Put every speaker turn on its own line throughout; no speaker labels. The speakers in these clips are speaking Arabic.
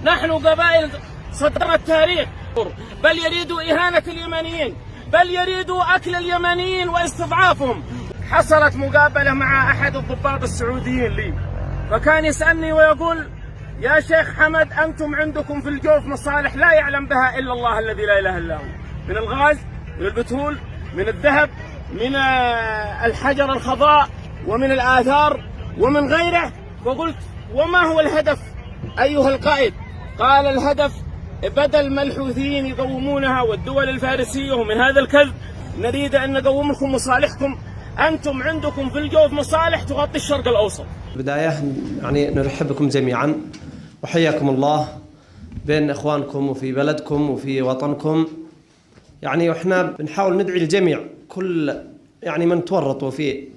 نحن قبائل صدر التاريخ، بل يريدوا إهانة اليمنيين، بل يريدوا أكل اليمنيين واستضعافهم. حصلت مقابلة مع أحد الضباط السعوديين لي، فكان يسألني ويقول: يا شيخ حمد، أنتم عندكم في الجوف مصالح لا يعلم بها إلا الله الذي لا إله إلا هو، من الغاز، من البترول، من الذهب، من الحجر الخضراء، ومن الآثار، ومن غيره. فقلت: وما هو الهدف أيها القائد؟ قال: الهدف بدل ما الحوثيين يقومونها والدول الفارسية ومن هذا الكذب، نريد أن نقوم لكم مصالحكم. أنتم عندكم في الجوف مصالح تغطي الشرق الأوسط.
بداية يعني نرحب بكم جميعا وحياكم الله بين إخوانكم وفي بلدكم وفي وطنكم. يعني وإحنا بنحاول ندعي الجميع، كل يعني من تورطوا في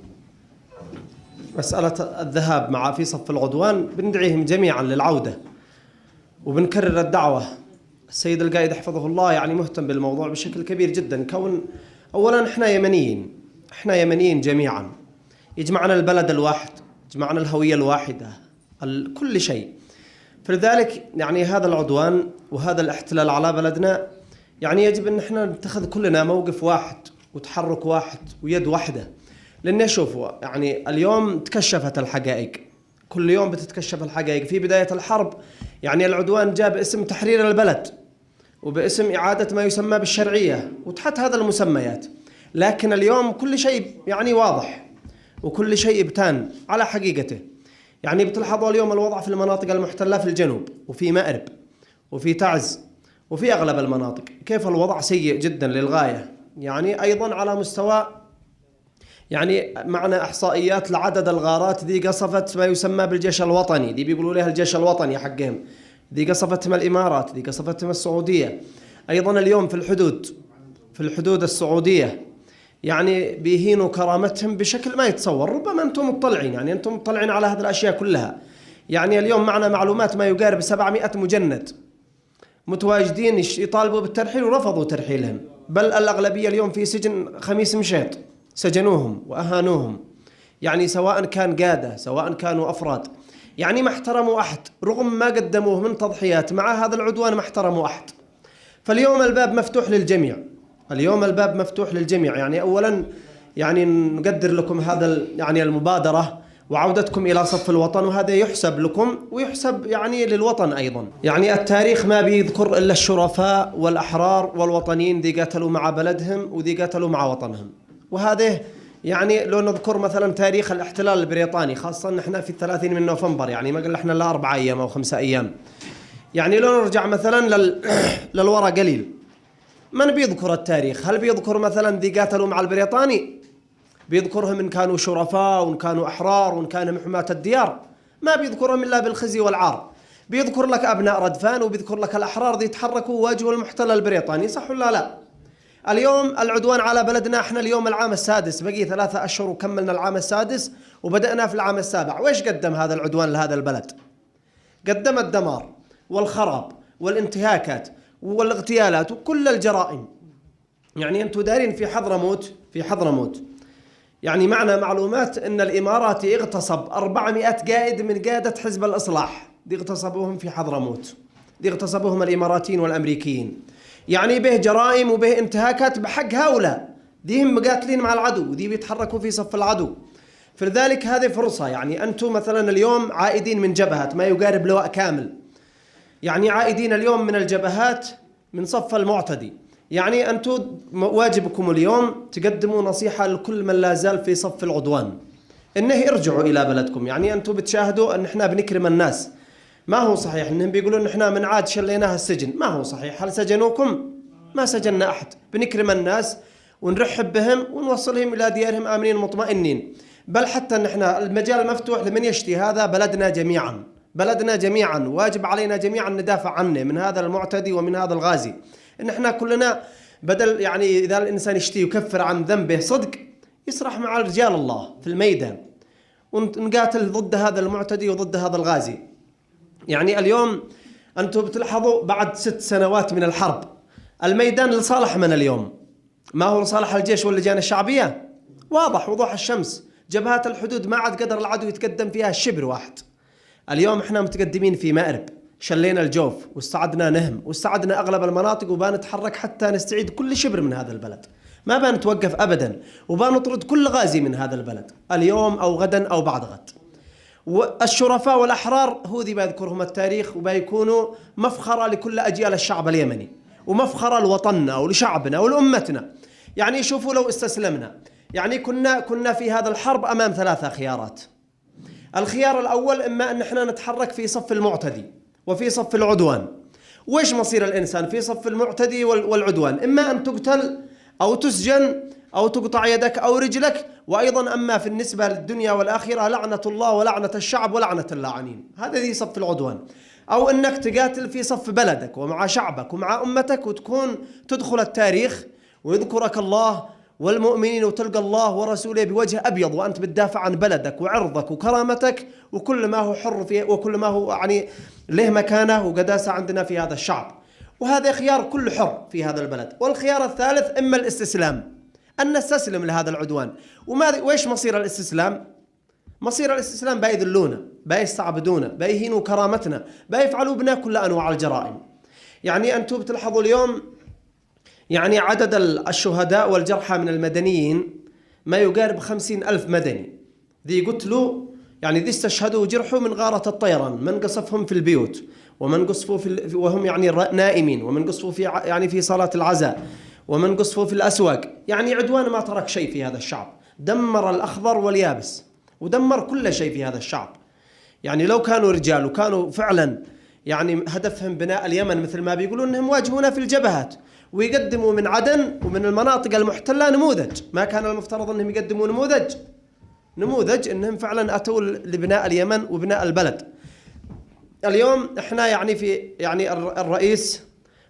مسألة الذهاب في صف العدوان، بندعيهم جميعا للعودة وبنكرر الدعوة. السيد القائد حفظه الله يعني مهتم بالموضوع بشكل كبير جدا، كون أولا إحنا يمنيين جميعا، يجمعنا البلد الواحد، يجمعنا الهوية الواحدة، كل شيء. فلذلك يعني هذا العدوان وهذا الاحتلال على بلدنا يعني يجب أن احنا نتخذ كلنا موقف واحد وتحرك واحد ويد واحدة. لأن شوفوا يعني اليوم تكشفت الحقائق، كل يوم بتتكشف الحقائق. في بداية الحرب يعني العدوان جاء باسم تحرير البلد وباسم إعادة ما يسمى بالشرعية وتحت هذا المسميات، لكن اليوم كل شيء يعني واضح وكل شيء ابتان على حقيقته. يعني بتلاحظوا اليوم الوضع في المناطق المحتلة في الجنوب وفي مأرب وفي تعز وفي أغلب المناطق كيف الوضع سيء جدا للغاية. يعني أيضا على مستوى يعني معنا إحصائيات لعدد الغارات ذي قصفت ما يسمى بالجيش الوطني، ذي بيقولوا لها الجيش الوطني حقهم، ذي قصفتهم الإمارات، ذي قصفتهم السعودية. أيضا اليوم في الحدود السعودية يعني بيهينوا كرامتهم بشكل ما يتصور. ربما أنتم مطلعين، يعني أنتم مطلعين على هذه الأشياء كلها. يعني اليوم معنا معلومات ما يقارب 700 مجند متواجدين يطالبوا بالترحيل ورفضوا ترحيلهم، بل الأغلبية اليوم في سجن خميس مشيط، سجنوهم وأهانوهم، يعني سواء كان قادة سواء كانوا أفراد، يعني ما احترموا أحد رغم ما قدموه من تضحيات مع هذا العدوان، ما احترموا أحد. فاليوم الباب مفتوح للجميع، اليوم الباب مفتوح للجميع. يعني أولا يعني نقدر لكم هذا يعني المبادرة وعودتكم إلى صف الوطن، وهذا يحسب لكم ويحسب يعني للوطن أيضا. يعني التاريخ ما بيذكر إلا الشرفاء والأحرار والوطنيين ذي قاتلوا مع بلدهم وذي قاتلوا مع وطنهم. وهذا يعني لو نذكر مثلا تاريخ الاحتلال البريطاني، خاصة نحن في 30 من نوفمبر، يعني ما قلنا احنا لا 4 أيام أو 5 أيام. يعني لو نرجع مثلا للوراء قليل، من بيذكر التاريخ؟ هل بيذكر مثلا ذي قاتلوا مع البريطاني؟ بيذكرهم إن كانوا شرفاء وإن كانوا أحرار وإن كانوا حماة الديار؟ ما بيذكرهم إلا بالخزي والعار. بيذكر لك أبناء ردفان وبيذكر لك الأحرار ذي تحركوا وواجهوا المحتل البريطاني، صح ولا لا؟ اليوم العدوان على بلدنا، احنا اليوم العام السادس، بقي 3 أشهر وكملنا العام السادس وبدأنا في العام السابع. وإيش قدم هذا العدوان لهذا البلد؟ قدم الدمار والخراب والانتهاكات والاغتيالات وكل الجرائم. يعني أنتم دارين في حضرموت يعني معنا معلومات أن الإماراتي اغتصب 400 قائد من قادة حزب الإصلاح، دي اغتصبوهم في حضرموت، دي اغتصبوهم الإماراتيين والأمريكيين. يعني به جرائم وبه انتهاكات بحق هؤلاء، ديهم مقاتلين مع العدو ودي بيتحركوا في صف العدو. فلذلك هذه فرصة. يعني أنتم مثلا اليوم عائدين من جبهات ما يقارب لواء كامل، يعني عائدين اليوم من الجبهات من صف المعتدي. يعني أنتم واجبكم اليوم تقدموا نصيحة لكل من لا زال في صف العدوان إنه يرجعوا إلى بلدكم. يعني أنتم بتشاهدوا أن إحنا بنكرم الناس، ما هو صحيح إنهم بيقولون إن إحنا من عاد شليناها السجن، ما هو صحيح. هل سجنوكم؟ ما سجننا أحد. بنكرم الناس ونرحب بهم ونوصلهم إلى ديارهم آمنين مطمئنين. بل حتى إن إحنا المجال مفتوح لمن يشتي، هذا بلدنا جميعا واجب علينا جميعا ندافع عنه من هذا المعتدي ومن هذا الغازي. إن إحنا كلنا بدل يعني إذا الإنسان يشتي يكفر عن ذنبه صدق، يسرح مع رجال الله في الميدان ونقاتل ضد هذا المعتدي وضد هذا الغازي. يعني اليوم أنتم بتلاحظوا بعد 6 سنوات من الحرب الميدان لصالح من اليوم؟ ما هو لصالح الجيش واللجان الشعبية؟ واضح وضوح الشمس. جبهات الحدود ما عاد قدر العدو يتقدم فيها شبر واحد. اليوم احنا متقدمين في مأرب، شلينا الجوف واستعدنا نهم واستعدنا أغلب المناطق وبنتحرك حتى نستعيد كل شبر من هذا البلد، ما بنتوقف أبدا، وبنطرد كل غازي من هذا البلد اليوم أو غدا أو بعد غد. والشرفاء والأحرار هو ذي بيذكرهم التاريخ وبيكونوا مفخرة لكل أجيال الشعب اليمني ومفخرة لوطننا ولشعبنا ولأمتنا. يعني شوفوا لو استسلمنا، يعني كنا في هذا الحرب أمام 3 خيارات. الخيار الأول إما أن احنا نتحرك في صف المعتدي وفي صف العدوان. وإيش مصير الإنسان في صف المعتدي والعدوان؟ إما أن تقتل أو تسجن أو تقطع يدك أو رجلك، وأيضا أما في النسبة للدنيا والآخرة لعنة الله ولعنة الشعب ولعنة اللاعنين. هذا ذي صف العدوان. أو أنك تقاتل في صف بلدك ومع شعبك ومع أمتك وتكون تدخل التاريخ ويذكرك الله والمؤمنين وتلقى الله ورسوله بوجه أبيض وأنت بتدافع عن بلدك وعرضك وكرامتك وكل ما هو حر فيه وكل ما هو يعني له مكانه وقداسة عندنا في هذا الشعب. وهذا خيار كل حر في هذا البلد. والخيار الثالث إما الاستسلام، أن نستسلم لهذا العدوان. وإيش مصير الاستسلام؟ مصير الاستسلام بيذلونا، بيستعبدونا، بيهينوا كرامتنا، بيفعلوا بنا كل أنواع الجرائم. يعني أنتم بتلاحظوا اليوم يعني عدد الشهداء والجرحى من المدنيين ما يقارب 50,000 مدني. ذي قتلوا يعني ذي استشهدوا وجرحوا من غارة الطيران، من قصفهم في البيوت ومن قصفوا وهم يعني نائمين، ومن قصفوا في يعني في صلاة العزاء، ومن قصفوا في الأسواق. يعني عدوان ما ترك شيء في هذا الشعب، دمر الأخضر واليابس ودمر كل شيء في هذا الشعب. يعني لو كانوا رجال وكانوا فعلا يعني هدفهم بناء اليمن مثل ما بيقولون انهم واجهونا في الجبهات ويقدموا من عدن ومن المناطق المحتلة نموذج، ما كان المفترض انهم يقدموا نموذج انهم فعلا اتوا لبناء اليمن وبناء البلد. اليوم احنا يعني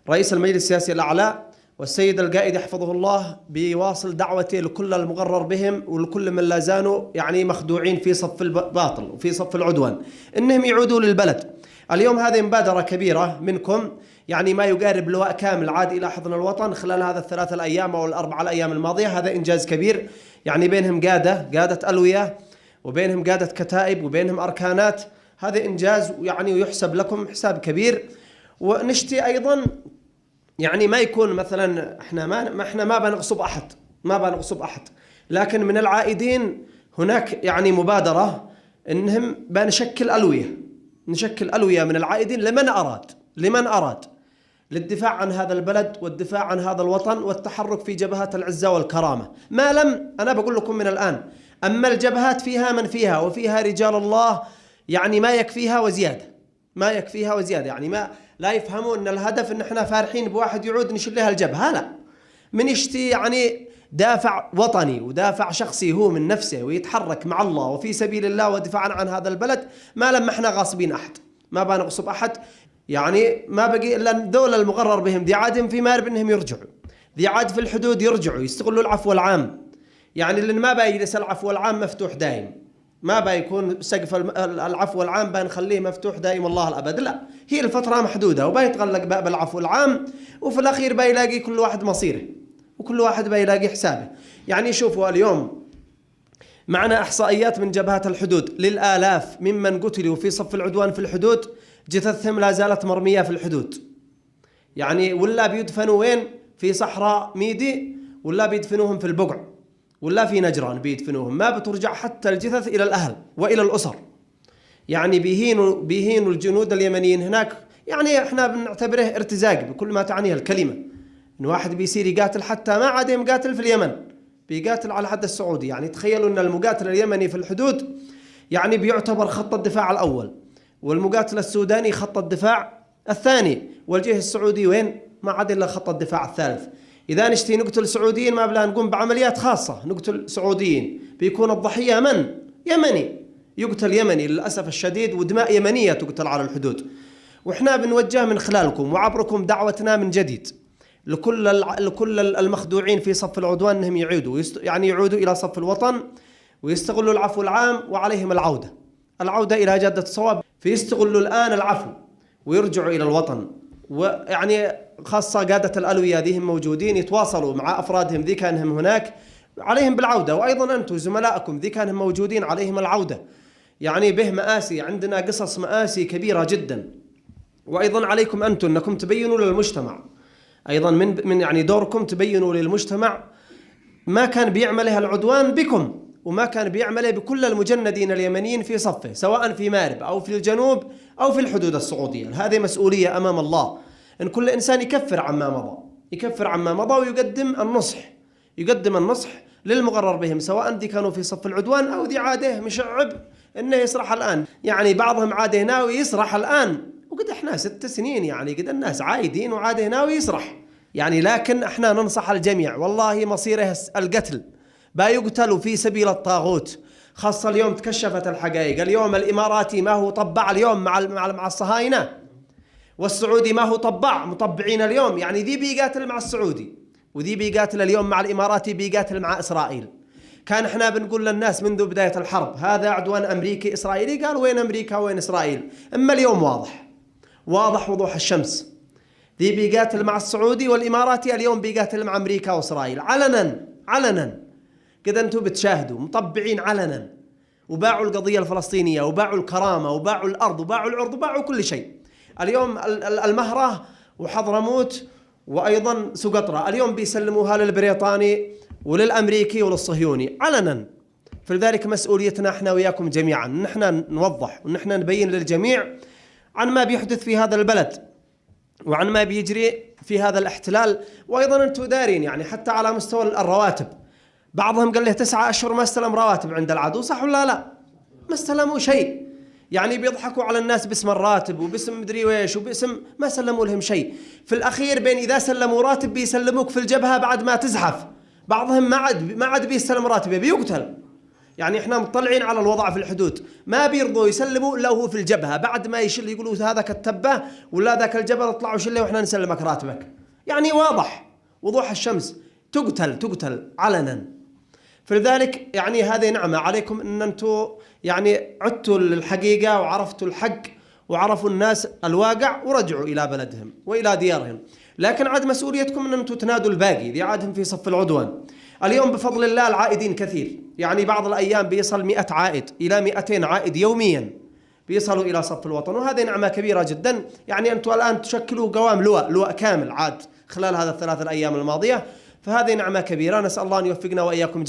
رئيس المجلس السياسي الأعلى والسيد القائد يحفظه الله بيواصل دعوته لكل المغرر بهم ولكل من لا زالوا يعني مخدوعين في صف الباطل وفي صف العدوان انهم يعودوا للبلد. اليوم هذه مبادرة كبيرة منكم، يعني ما يقارب لواء كامل عاد إلى حضن الوطن خلال هذا ال3 الأيام أو ال4 أيام الماضية. هذا إنجاز كبير، يعني بينهم قادة ألوية وبينهم قادة كتائب وبينهم أركانات. هذا إنجاز يعني ويحسب لكم حساب كبير. ونشتي أيضا يعني ما يكون مثلا احنا ما بنغصب أحد، لكن من العائدين هناك يعني مبادرة إنهم بنشكل ألوية من العائدين لمن أراد للدفاع عن هذا البلد والدفاع عن هذا الوطن والتحرك في جبهات العزة والكرامة. ما لم أنا بقول لكم من الآن، أما الجبهات فيها من فيها وفيها رجال الله يعني ما يكفيها وزيادة، يعني ما لا يفهموا أن الهدف أن احنا فارحين بواحد يعود نشلها الجبهة، لا، من يشتي يعني دافع وطني ودافع شخصي هو من نفسه ويتحرك مع الله وفي سبيل الله ودفاعا عن هذا البلد. ما لما احنا غاصبين أحد، ما بنغصب أحد، يعني ما بقي إلا دول المغرر بهم ذي عادهم في مارب أنهم يرجعوا، ذي عاد في الحدود يرجعوا يستغلوا العفو العام. يعني لأن ما بيجلس العفو العام مفتوح دائم، ما بيكون سقف العفو العام بنخليه مفتوح دائم الله الأبد، لا، هي الفترة محدودة وبيتغلق باب العفو العام وفي الأخير بيلاقي كل واحد مصيره وكل واحد بيلاقي حسابه. يعني شوفوا اليوم معنا إحصائيات من جبهات الحدود للآلاف ممن قتلوا في صف العدوان في الحدود، جثثهم لا زالت مرمية في الحدود، يعني ولا بيدفنوا وين؟ في صحراء ميدي، ولا بيدفنوهم في البقع، ولا في نجران بيدفنوهم، ما بترجع حتى الجثث إلى الأهل وإلى الأسر. يعني بيهينوا الجنود اليمنيين هناك. يعني احنا بنعتبره ارتزاق بكل ما تعنيه الكلمة، إن واحد بيصير يقاتل حتى ما عاد مقاتل في اليمن، بيقاتل على حد السعودي. يعني تخيلوا أن المقاتل اليمني في الحدود يعني بيعتبر خط الدفاع الأول، والمقاتل السوداني خط الدفاع الثاني، والجيش السعودي وين؟ ما عاد إلا خط الدفاع الثالث. إذا نشتي نقتل سعوديين ما بلا نقوم بعمليات خاصة نقتل سعوديين، بيكون الضحية من؟ يمني، يقتل يمني للأسف الشديد، ودماء يمنية تقتل على الحدود. وإحنا بنوجه من خلالكم وعبركم دعوتنا من جديد لكل المخدوعين في صف العدوان أنهم يعودوا إلى صف الوطن ويستغلوا العفو العام، وعليهم العودة إلى جادة الصواب، فيستغلوا الآن العفو ويرجعوا إلى الوطن. ويعني خاصة قادة الألوية ذيهم موجودين يتواصلوا مع أفرادهم ذي كانهم هناك، عليهم بالعودة. وأيضا أنتم زملائكم ذي كانهم موجودين عليهم العودة. يعني به مآسي، عندنا قصص مآسي كبيرة جدا وأيضا عليكم أنتم أنكم تبينوا للمجتمع، أيضا من يعني دوركم تبينوا للمجتمع ما كان بيعمله العدوان بكم وما كان بيعمله بكل المجندين اليمنيين في صفه، سواء في مارب أو في الجنوب أو في الحدود السعودية. هذه مسؤولية أمام الله، إن كل إنسان يكفر عما مضى ويقدم النصح للمغرر بهم، سواء دي كانوا في صف العدوان أو دي عاده مشعب إنه يسرح الآن. يعني بعضهم عاده ناوي يسرح الآن، وقد إحنا 6 سنين يعني قد الناس عايدين وعاده ناوي يسرح يعني. لكن إحنا ننصح الجميع، والله مصيره القتل، يقتلوا في سبيل الطاغوت. خاصة اليوم تكشفت الحقائق، اليوم الإماراتي ما هو طبع اليوم مع الصهاينة، والسعودي ما هو مطبعين اليوم. يعني ذي بيقاتل مع السعودي وذي بيقاتل اليوم مع الإماراتي، بيقاتل مع إسرائيل. كان احنا بنقول للناس منذ بداية الحرب هذا عدوان أمريكي إسرائيلي، قال وين أمريكا وين إسرائيل؟ أما اليوم واضح وضوح الشمس، ذي بيقاتل مع السعودي والإماراتي، اليوم بيقاتل مع أمريكا وإسرائيل علنا. كذا أنتم بتشاهدوا مطبعين علنا، وباعوا القضية الفلسطينية وباعوا الكرامة وباعوا الأرض وباعوا العرض وباعوا كل شيء. اليوم المهرة وحضرموت وأيضا سقطرى اليوم بيسلموها للبريطاني وللأمريكي وللصهيوني علنا. فلذلك مسؤوليتنا احنا وياكم جميعا، نحن نوضح ونحن نبين للجميع عن ما بيحدث في هذا البلد وعن ما بيجري في هذا الاحتلال. وأيضا أنتم دارين يعني حتى على مستوى الرواتب، بعضهم قال له 9 أشهر ما استلم رواتب عند العدو، صح ولا لا؟ ما استلموا شيء، يعني بيضحكوا على الناس باسم الراتب وباسم مدري ويش وباسم، ما سلموا لهم شيء. في الأخير بين إذا سلموا راتب بيسلموك في الجبهة بعد ما تزحف، بعضهم ما عاد بيستلم راتبه بيقتل. يعني احنا مطلعين على الوضع في الحدود، ما بيرضوا يسلموا الا وهو في الجبهه، بعد ما يشل يقولوا هذا كتبه ولا ذاك الجبل اطلعوا شله واحنا نسلمك راتبك. يعني واضح وضوح الشمس، تقتل علنا. فلذلك يعني هذه نعمة عليكم ان انتم يعني عدتوا للحقيقة وعرفتوا الحق وعرفوا الناس الواقع ورجعوا الى بلدهم والى ديارهم. لكن عاد مسؤوليتكم ان انتم تنادوا الباقي ذي عادهم في صف العدوان. اليوم بفضل الله العائدين كثير، يعني بعض الايام بيصل 100 عائد الى 200 عائد يوميا بيصلوا الى صف الوطن، وهذه نعمة كبيرة جدا. يعني انتم الان تشكلوا قوام لواء كامل عاد خلال هذا ال3 ايام الماضية، فهذه نعمة كبيرة. نسأل الله ان يوفقنا واياكم